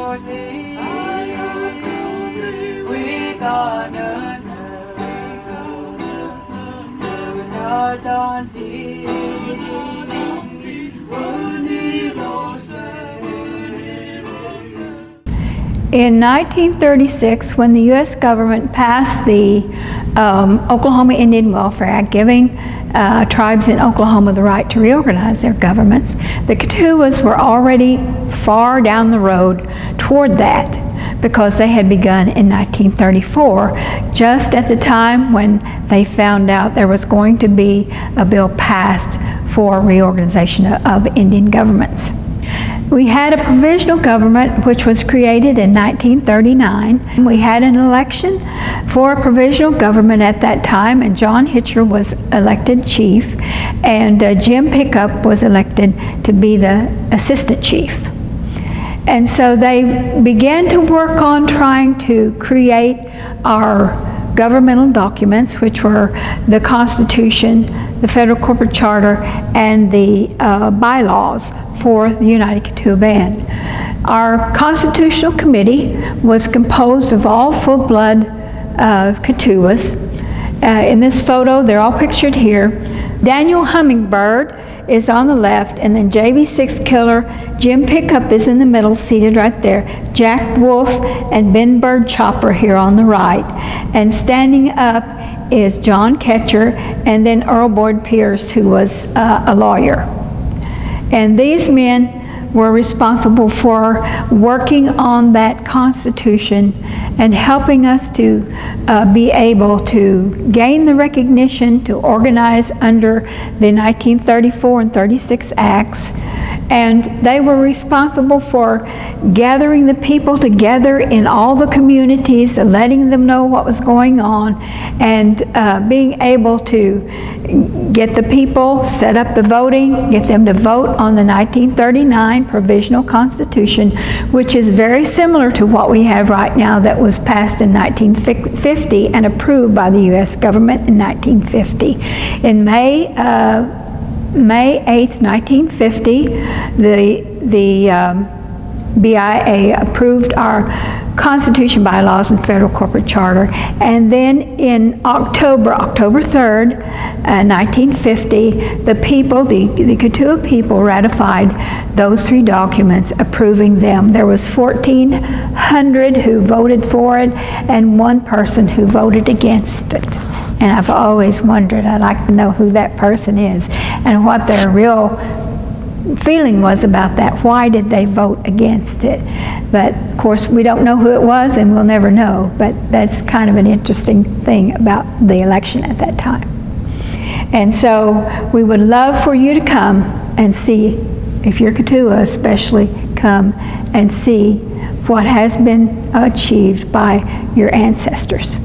your name. With honor, not on thee. In 1936, when the U.S. government passed the Oklahoma Indian Welfare Act, giving tribes in Oklahoma the right to reorganize their governments, the Kituwas were already far down the road toward that, because they had begun in 1934, just at the time when they found out there was going to be a bill passed for reorganization of Indian governments. We had a provisional government which was created in 1939. We had an election for a provisional government at that time, and John Hitcher was elected chief, and Jim Pickup was elected to be the assistant chief. And so they began to work on trying to create our governmental documents, which were the Constitution, the Federal Corporate Charter, and the bylaws for the United Kituwa Band. Our Constitutional Committee was composed of all full-blood Kituwas. In this photo, they're all pictured here. Daniel Hummingbird is on the left, and then JV Six Killer, Jim Pickup is in the middle, seated right there, Jack Wolf and Ben Birdchopper here on the right, and standing up is John Ketcher, and then Earl Boyd Pierce, who was a lawyer. And these men were responsible for working on that Constitution and helping us to be able to gain the recognition to organize under the 1934 and 36 Acts. And they were responsible for gathering the people together in all the communities, letting them know what was going on, and being able to get the people, set up the voting, get them to vote on the 1939 Provisional Constitution, which is very similar to what we have right now, that was passed in 1950 and approved by the U.S. government in 1950. In May 8th, 1950, the BIA approved our Constitution, bylaws, and Federal Corporate Charter. And then in October 3rd, 1950, the people, the Kituwa people ratified those three documents, approving them. There was 1,400 who voted for it and one person who voted against it. And I've always wondered, I'd like to know who that person is and what their real feeling was about that. Why did they vote against it? But of course we don't know who it was, and we'll never know, but that's kind of an interesting thing about the election at that time. And so we would love for you to come and see, if you're Kituwa especially, come and see what has been achieved by your ancestors.